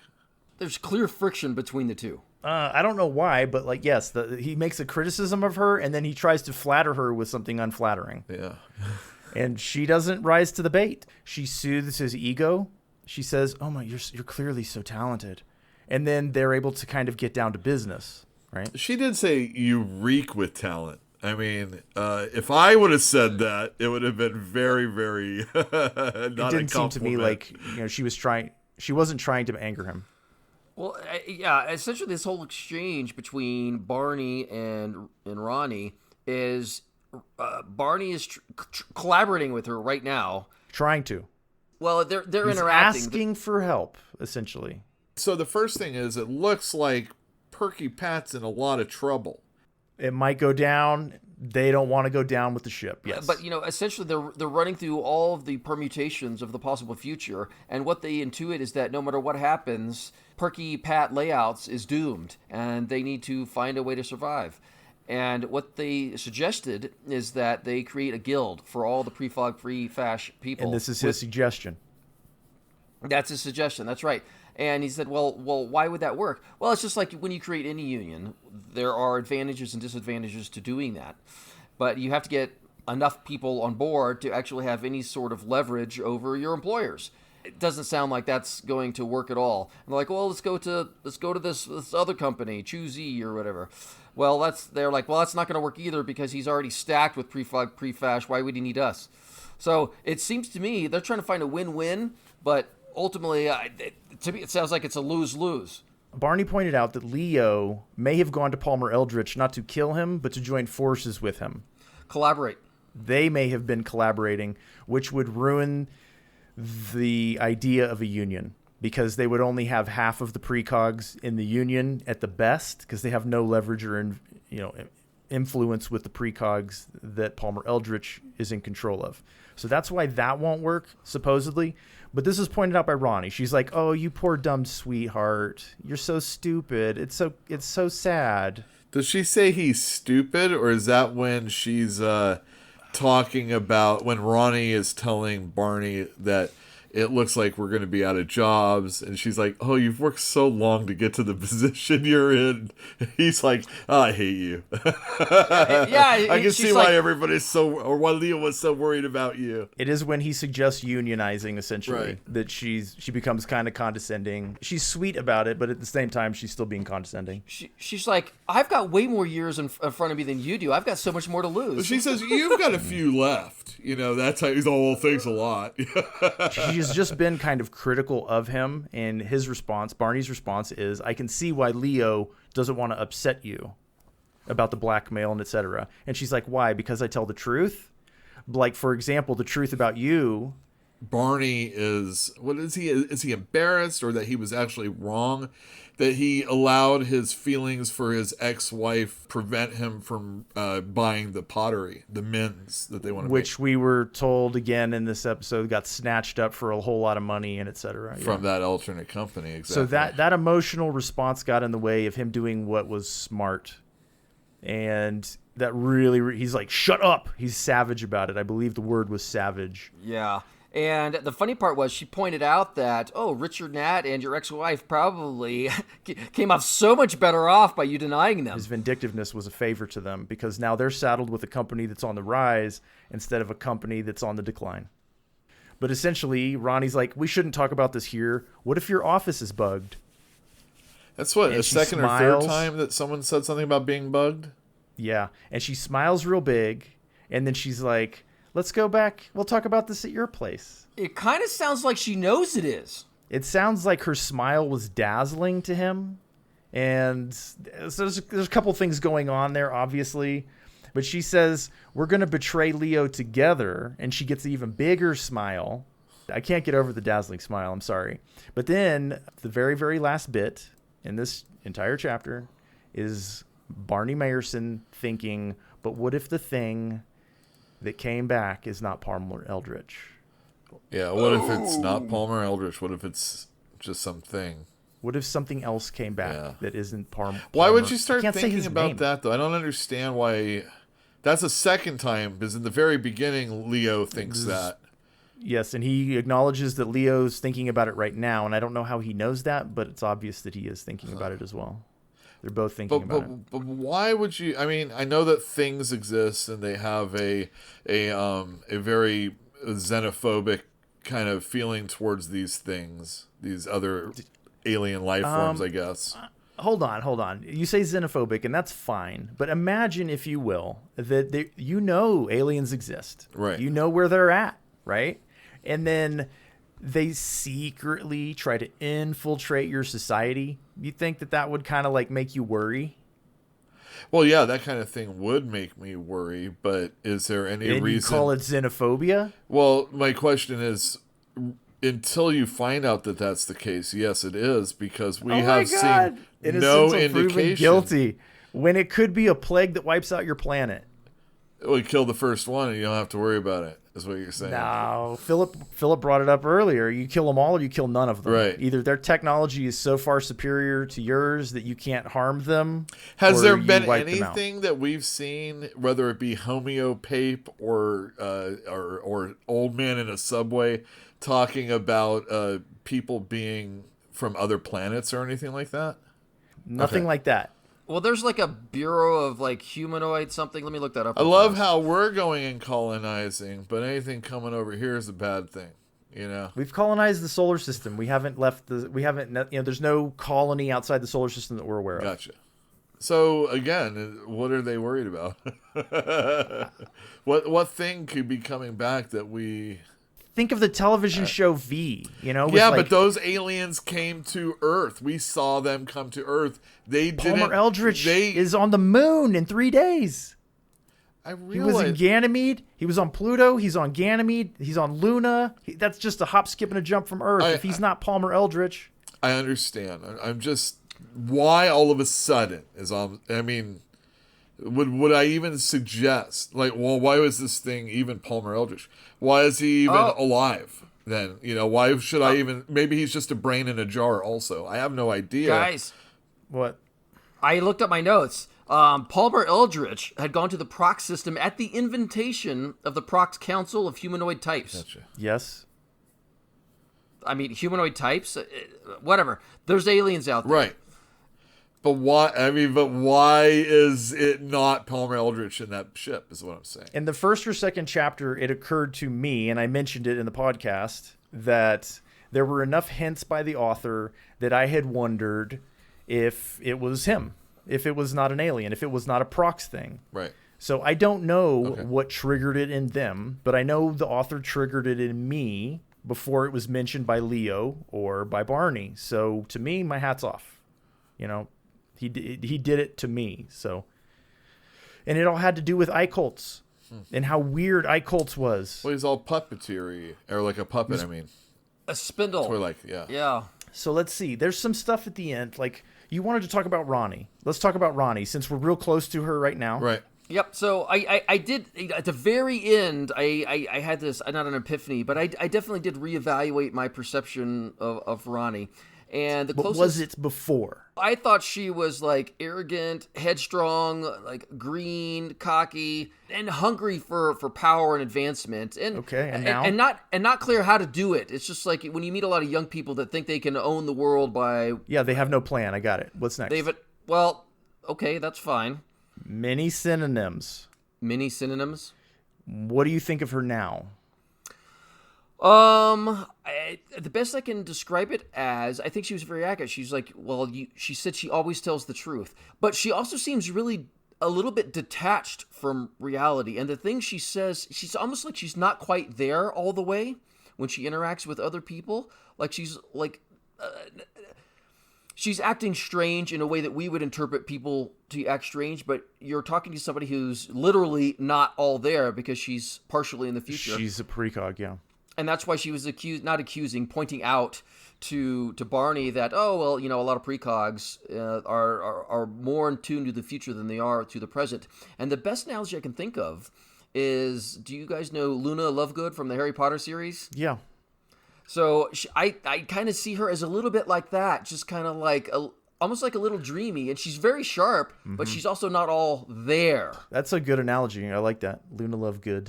There's clear friction between the two. I don't know why, but yes, he makes a criticism of her, and then he tries to flatter her with something unflattering. Yeah. And she doesn't rise to the bait. She soothes his ego. She says, "Oh my, you're clearly so talented," and then they're able to kind of get down to business, right? She did say you reek with talent. I mean, if I would have said that, it would have been very, very not a compliment. It didn't seem to me like she wasn't trying to anger him. Well, yeah, essentially this whole exchange between Barney and Ronnie is Barney is collaborating with her right now. Trying to. Well, they're He's interacting. asking for help, essentially. So the first thing is, it looks like Perky Pat's in a lot of trouble. It might go down. They don't want to go down with the ship. Yes. But, essentially they're running through all of the permutations of the possible future. And what they intuit is that no matter what happens, Perky Pat Layouts is doomed. And they need to find a way to survive. And what they suggested is that they create a guild for all the pre-fog, pre-fash people. And this is his suggestion. That's his suggestion. That's right. And he said, well, why would that work? Well, it's just like when you create any union, there are advantages and disadvantages to doing that. But you have to get enough people on board to actually have any sort of leverage over your employers. It doesn't sound like that's going to work at all. And they're like, well, let's go to this other company, Choose E or whatever. Well, they're like, well, that's not going to work either because he's already stacked with pre-fog, pre-fash. Why would he need us? So it seems to me they're trying to find a win-win, but ultimately, to me, it sounds like it's a lose-lose. Barney pointed out that Leo may have gone to Palmer Eldritch not to kill him, but to join forces with him. Collaborate. They may have been collaborating, which would ruin the idea of a union, because they would only have half of the precogs in the union at the best, because they have no leverage or influence with the precogs that Palmer Eldritch is in control of. So that's why that won't work, supposedly. But this is pointed out by Ronnie. She's like, "Oh, you poor dumb sweetheart. You're so stupid. It's so sad." Does she say he's stupid, or is that when she's talking about when Ronnie is telling Barney that it looks like we're going to be out of jobs, and she's like, "Oh, you've worked so long to get to the position you're in." He's like, "Oh, I hate you." Yeah, I can see why everybody's or why Leo was so worried about you. It is when he suggests unionizing, essentially, right, that she becomes kind of condescending. She's sweet about it, but at the same time, she's still being condescending. She's like, "I've got way more years in front of me than you do. I've got so much more to lose." But she says, "You've got a few left." That's how he's all thanks a lot. She's just been kind of critical of him, and his response, Barney's response, is, "I can see why Leo doesn't want to upset you about the blackmail and etc." And she's like, "Why? Because I tell the truth? Like, for example, the truth about you." Barney is, what is he? Is he embarrassed, or that he was actually wrong? That he allowed his feelings for his ex-wife prevent him from buying the pottery, the mints that they want to Which we were told again in this episode got snatched up for a whole lot of money and etc. From that alternate company, exactly. So that emotional response got in the way of him doing what was smart. And that really, he's like, shut up. He's savage about it. I believe the word was savage. Yeah. And the funny part was she pointed out that, Richard Nat and your ex-wife probably came off so much better off by you denying them. His vindictiveness was a favor to them because now they're saddled with a company that's on the rise instead of a company that's on the decline. But essentially, Ronnie's like, we shouldn't talk about this here. What if your office is bugged? That's what, And a she second or smiles. third time that someone said something about being bugged? Yeah. And she smiles real big. And then she's like, let's go back. We'll talk about this at your place. It kind of sounds like she knows it is. It sounds like her smile was dazzling to him. And so there's a couple things going on there, obviously. But she says, we're going to betray Leo together. And she gets an even bigger smile. I can't get over the dazzling smile. I'm sorry. But then the very, very last bit in this entire chapter is Barney Mayerson thinking, but what if the thing that came back is not Palmer Eldritch? Yeah, what if it's not Palmer Eldritch? What if it's just something? What if something else came back that isn't Palmer? Why would you start can't say thinking his about name. that, though? I don't understand why. That's the second time, because in the very beginning, Leo thinks that. Yes, and he acknowledges that Leo's thinking about it right now, and I don't know how he knows that, but it's obvious that he is thinking about it as well. They're both thinking about it. But why would you? I mean, I know that things exist and they have a very xenophobic kind of feeling towards these things, these other alien life forms, I guess. Hold on. You say xenophobic, and that's fine. But imagine, if you will, that aliens exist. Right. You know where they're at, right? And then they secretly try to infiltrate your society. You think that would kind of like make you worry? Well, yeah, that kind of thing would make me worry, but is there any And reason? you call it xenophobia? Well, my question is, until you find out that that's the case, yes, it is, because we have seen no indication. Guilty when it could be a plague that wipes out your planet. We kill the first one and you don't have to worry about it, is what you're saying. No, Philip brought it up earlier. You kill them all or you kill none of them. Right. Either their technology is so far superior to yours that you can't harm them. Has or there you been wipe them out. anything that we've seen, whether it be homeopape or old man in a subway, talking about people being from other planets or anything like that? Nothing like that. Well, there's like a Bureau of like humanoid something. Let me look that up. I love how we're going and colonizing, but anything coming over here is a bad thing. You know, We've colonized the solar system. We haven't left there's no colony outside the solar system that we're aware of. Gotcha. So again, what are they worried about? What thing could be coming back that we? Think of the television show V, with Yeah, like but those aliens came to Earth. We saw them come to Earth. They Palmer didn't. Eldritch is on the moon in 3 days. I He was in realize. Ganymede. He was on Pluto. He's on Ganymede. He's on Luna. That's just a hop, skip, and a jump from Earth. If he's not Palmer Eldritch. I understand. I'm just, why all of a sudden is on? I mean, would I even suggest, like, well, why was this thing even Palmer Eldritch? Why is he even alive then? Why should I even? Maybe he's just a brain in a jar. Also, I have no idea. Guys, What? I looked up my notes. Palmer Eldritch had gone to the Prox system at the invitation of the Prox Council of Humanoid Types. Gotcha. Yes. I mean, humanoid types? Whatever. There's aliens out there. Right. But why? I mean, but why is it not Palmer Eldritch in that ship? Is what I'm saying. In the first or second chapter, it occurred to me, and I mentioned it in the podcast, that there were enough hints by the author that I had wondered if it was him, if it was not an alien, if it was not a Prox thing. Right. So I don't know what triggered it in them, but I know the author triggered it in me before it was mentioned by Leo or by Barney. So to me, my hat's off. He did it to me. So, and it all had to do with Icolts and how weird Icolts was. Well, he's all puppetery, or like a puppet. I mean, A spindle. or like yeah. Yeah. So let's see. There's some stuff at the end. Like, you wanted to talk about Ronnie. Let's talk about Ronnie since we're real close to her right now. Right. Yep. So I did at the very end. I had this not an epiphany, but I definitely did reevaluate my perception of Ronnie, And the What closest was it before? I thought she was like arrogant, headstrong, like green, cocky, and hungry for power and advancement. And Okay, and now? and not clear how to do it. It's just like when you meet a lot of young people that think they can own the world by Yeah, they have no plan. I got it. What's next? well, okay, that's fine. Many synonyms. Many synonyms. What do you think of her now? The best I can describe it as, I think she was very accurate. She's like, well, she said she always tells the truth, but she also seems really a little bit detached from reality. And the things she says, she's almost like she's not quite there all the way when she interacts with other people. Like she's acting strange in a way that we would interpret people to act strange, but you're talking to somebody who's literally not all there because she's partially in the future. She's a precog, yeah. And that's why she was pointing out to Barney that, oh, well, a lot of precogs are more in tune to the future than they are to the present. And the best analogy I can think of is, do you guys know Luna Lovegood from the Harry Potter series? Yeah. So I kind of see her as a little bit like that, just kind of like almost like a little dreamy. And she's very sharp, but she's also not all there. That's a good analogy. I like that. Luna Lovegood.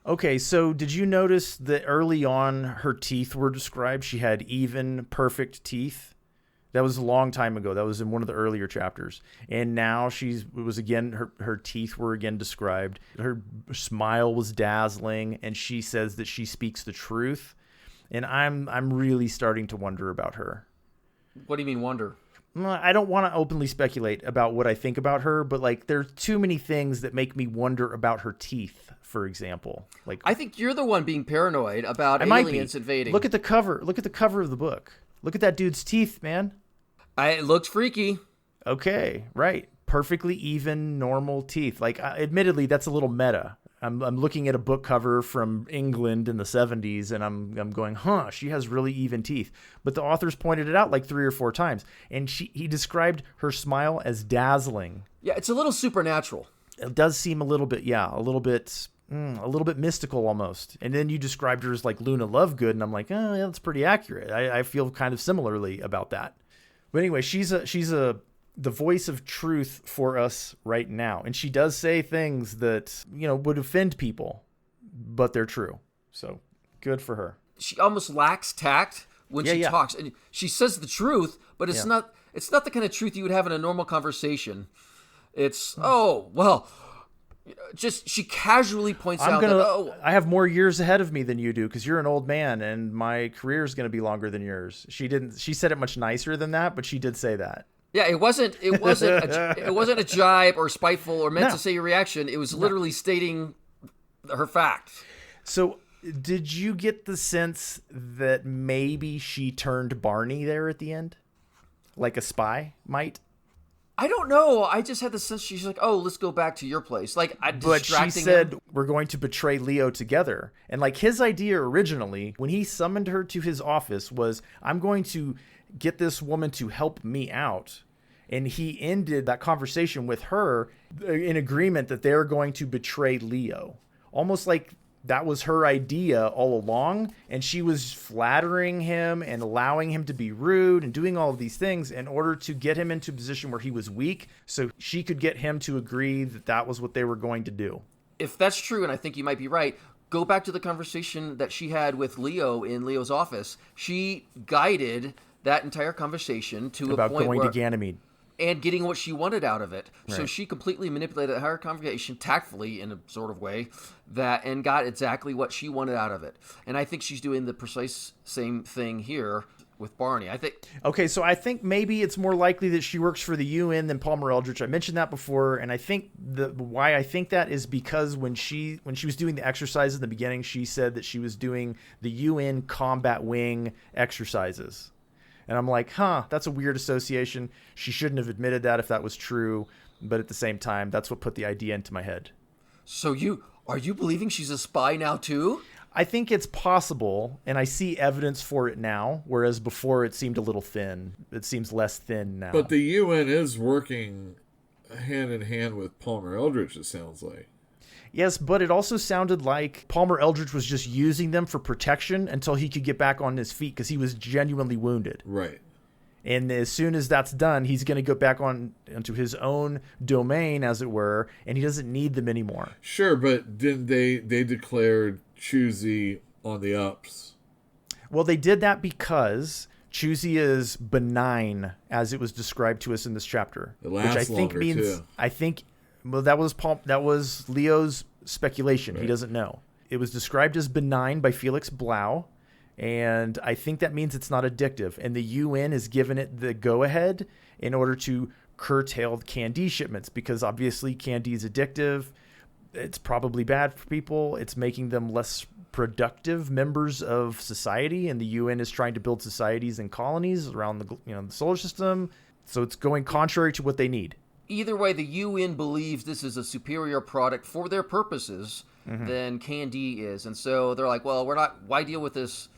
Okay, so did you notice that early on her teeth were described? She had even, perfect teeth. That was a long time ago. That was in one of the earlier chapters. And now her teeth were again described. Her smile was dazzling, and she says that she speaks the truth. And I'm really starting to wonder about her. What do you mean wonder? I don't want to openly speculate about what I think about her, but like there's too many things that make me wonder about her teeth, for example. Like I think you're the one being paranoid about aliens invading. Look at the cover. Look at the cover of the book. Look at that dude's teeth, man. It looks freaky. Okay, right. Perfectly even, normal teeth. Like, admittedly, that's a little meta. I'm looking at a book cover from England in the 70s, and I'm going, she has really even teeth. But the authors pointed it out like 3 or 4 times, and he described her smile as dazzling. Yeah, it's a little supernatural. It does seem a little bit mystical almost. And then you described her as like Luna Lovegood, and I'm like, yeah, that's pretty accurate. I feel kind of similarly about that. But anyway, she's the voice of truth for us right now. And she does say things that, would offend people, but they're true. So good for her. She almost lacks tact when she talks. And she says the truth, but it's not the kind of truth you would have in a normal conversation. It's, just she casually points out that, I have more years ahead of me than you do because you're an old man and my career is going to be longer than yours. She said it much nicer than that, but she did say that. Yeah, it wasn't a jibe or spiteful or meant to say your reaction. It was literally stating her fact. So did you get the sense that maybe she turned Barney there at the end? Like a spy might? I don't know. I just had the sense she's like, oh, let's go back to your place. Like, but she said, we're going to betray Leo together. And like his idea originally, when he summoned her to his office, was, I'm going to get this woman to help me out. And he ended that conversation with her in agreement that they're going to betray Leo. Almost like that was her idea all along. And she was flattering him and allowing him to be rude and doing all of these things in order to get him into a position where he was weak. So she could get him to agree that that was what they were going to do. If that's true, and I think you might be right, go back to the conversation that she had with Leo in Leo's office. She guided that entire conversation to about a point going where, to Ganymede and getting what she wanted out of it. Right. So she completely manipulated the entire conversation tactfully in a sort of way and got exactly what she wanted out of it. And I think she's doing the precise same thing here with Barney. Okay, so I think maybe it's more likely that she works for the UN than Palmer Eldritch. I mentioned that before, and I think why I think that is because when she was doing the exercises in the beginning, she said that she was doing the UN combat wing exercises. And I'm like, that's a weird association. She shouldn't have admitted that if that was true. But at the same time, that's what put the idea into my head. So are you believing she's a spy now too? I think it's possible, and I see evidence for it now, whereas before it seemed a little thin. It seems less thin now. But the UN is working hand in hand with Palmer Eldritch, it sounds like. Yes, but it also sounded like Palmer Eldritch was just using them for protection until he could get back on his feet because he was genuinely wounded. Right. And as soon as that's done, he's going to go back on into his own domain, as it were, and he doesn't need them anymore. Sure, but didn't they declared Choosy on the ups? Well, they did that because Choosy is benign, as it was described to us in this chapter, It lasts which I think longer, means too. Well, that was Leo's speculation. Right. He doesn't know. It was described as benign by Felix Blau. And I think that means it's not addictive. And the UN has given it the go-ahead in order to curtail Candie shipments, because obviously Candie is addictive. It's probably bad for people. It's making them less productive members of society. And the UN is trying to build societies and colonies around the solar system. So it's going contrary to what they need. Either way, the UN believes this is a superior product for their purposes than Candie is. And so they're like, well, why deal with this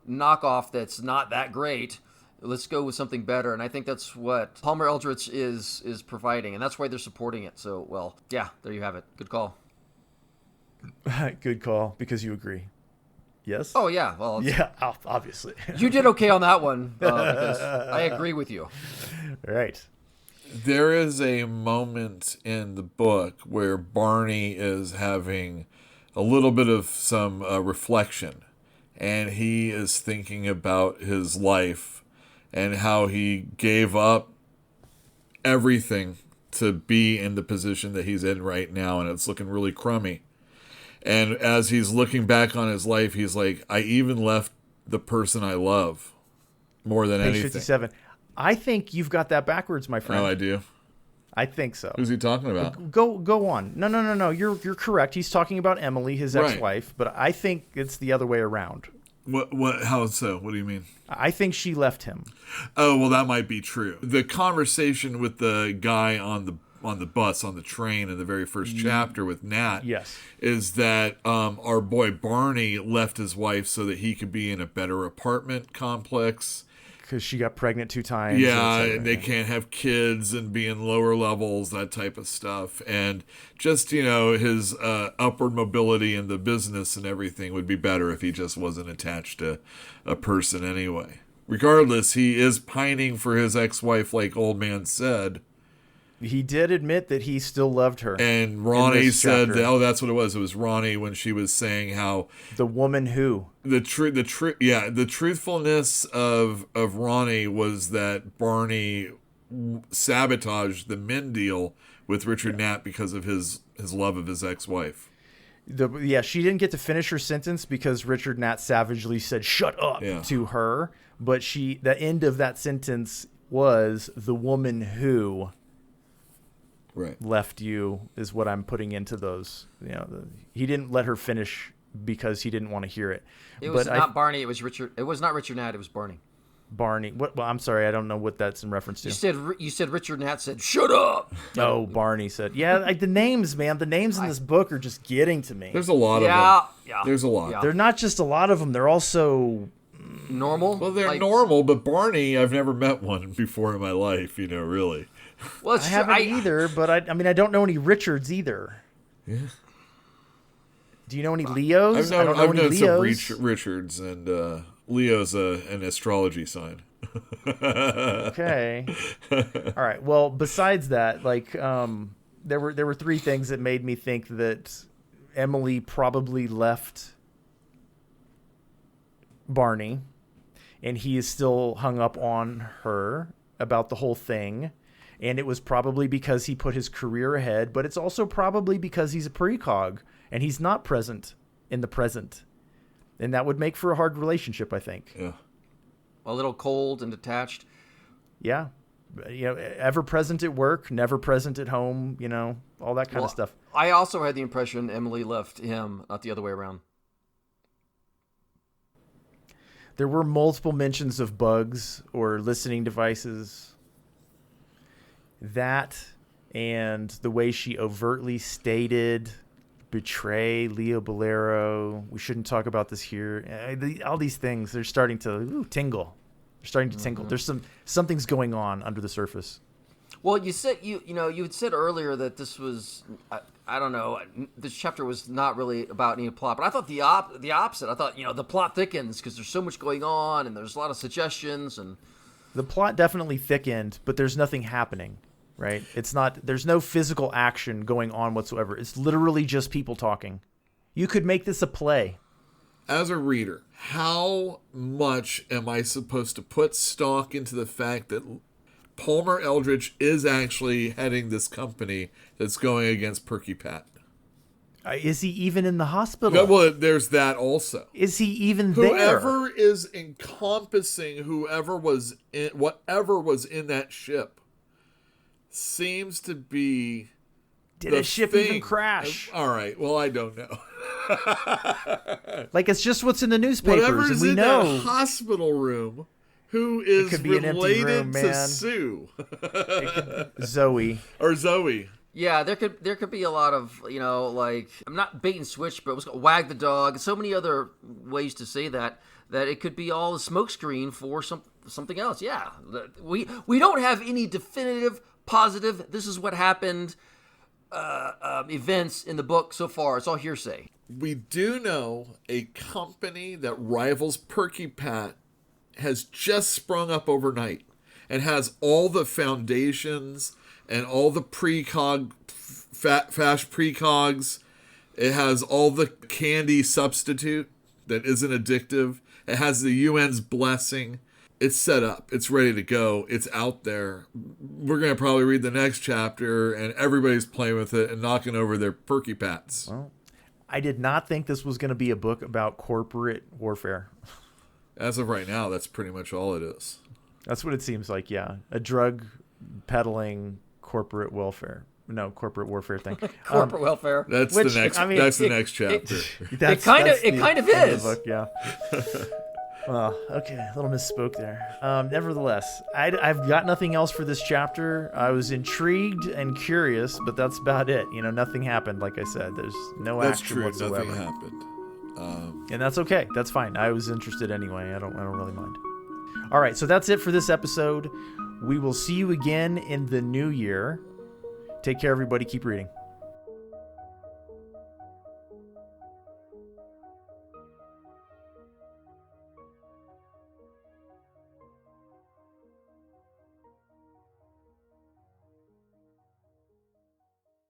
knockoff that's not that great? Let's go with something better. And I think that's what Palmer Eldritch is providing, and that's why they're supporting it. So, well, yeah, there you have it. Good call. Good call, because you agree. Yes? Oh, yeah. Well, yeah, obviously. You did okay on that one, because I agree with you. Right. There is a moment in the book where Barney is having a little bit of some reflection. And he is thinking about his life and how he gave up everything to be in the position that he's in right now. And it's looking really crummy. And as he's looking back on his life, he's like, I even left the person I love more than anything. 57. I think you've got that backwards, my friend. Oh, I do? I think so. Who's he talking about? Go on. No. You're correct. He's talking about Emily, his ex-wife, but I think it's the other way around. What? How so? What do you mean? I think she left him. Oh, well, that might be true. The conversation with the guy on the bus, on the train in the very first chapter with Nat, yes, is that our boy Barney left his wife so that he could be in a better apartment complex. Because she got pregnant 2 times. Yeah, and they can't have kids and be in lower levels, that type of stuff. And just, his upward mobility in the business and everything would be better if he just wasn't attached to a person anyway. Regardless, he is pining for his ex-wife, like Old Man said. He did admit that he still loved her. And Ronnie said, that's what it was. It was Ronnie when she was saying how the woman who the truthfulness of Ronnie was that Barney sabotaged the Min deal with Richard Nat because of his love of his ex-wife. She didn't get to finish her sentence because Richard Nat savagely said "shut up" to her. But the end of that sentence was the woman who. Right. Left you is what I'm putting into those. He didn't let her finish because he didn't want to hear it. It was not Barney. It was Richard. It was not Richard Nat. It was Barney. Barney. What? Well, I'm sorry. I don't know what that's in reference to. You said Richard Nat said shut up. Oh, Barney said. Yeah, the names, man. The names in this book are just getting to me. There's a lot of them. Yeah. There's a lot. Yeah. They're not just a lot of them. They're also normal. Well, they're normal, but Barney, I've never met one before in my life. Really. Well, I haven't either, but I don't know any Richards either. Yeah. Do you know any Leos? I've known some Richards, and Leo's an astrology sign. Okay. All right. Well, besides that, there were 3 things that made me think that Emily probably left Barney, and he is still hung up on her about the whole thing. And it was probably because he put his career ahead, but it's also probably because he's a precog and he's not present in the present. And that would make for a hard relationship, I think. Yeah. A little cold and detached. Yeah. Ever present at work, never present at home, all that kind of stuff. I also had the impression Emily left him, not the other way around. There were multiple mentions of bugs or listening devices. That and the way she overtly stated betray Leo Bulero. We shouldn't talk about this here. All these things, they're starting to tingle. They're starting to tingle. There's something's going on under the surface. Well, you said you had said earlier that this was I don't know, this chapter was not really about any plot, but I thought the opposite. I thought the plot thickens because there's so much going on and there's a lot of suggestions and The plot definitely thickened, but there's nothing happening, right? There's no physical action going on whatsoever. It's literally just people talking. You could make this a play. As a reader, how much am I supposed to put stock into the fact that Palmer Eldritch is actually heading this company that's going against Perky Pat? Is he even in the hospital? No, well, there's that also. Is he even there? Whoever is encompassing whatever was in that ship seems to be. Did a ship even crash? All right. Well, I don't know. Like, it's just what's in the newspapers, Whatever's and we in know. that hospital room, who is related to Sue? Zoe. Or Zoe. Yeah, there could be a lot of, like, I'm not bait and switch, but it was wag the dog. So many other ways to say that it could be all a smokescreen for something else. Yeah, we don't have any definitive, positive, this is what happened events in the book so far. It's all hearsay. We do know a company that rivals Perky Pat has just sprung up overnight and has all the foundations and all the fast precogs. It has all the candy substitute that isn't addictive. It has the UN's blessing. It's set up. It's ready to go. It's out there. We're going to probably read the next chapter, and everybody's playing with it and knocking over their Perky Pats. Well, I did not think this was going to be a book about corporate warfare. As of right now, that's pretty much all it is. That's what it seems like, yeah. A drug peddling corporate warfare thing. Corporate welfare. That's the next chapter. It kind of is. Book, yeah. Well, okay, a little misspoke there. Nevertheless, I've got nothing else for this chapter. I was intrigued and curious, but that's about it. Nothing happened. Like I said, there's no action whatsoever. Nothing happened. And that's okay. That's fine. I was interested anyway. I don't really mind. All right, so that's it for this episode. We will see you again in the new year. Take care, everybody. Keep reading.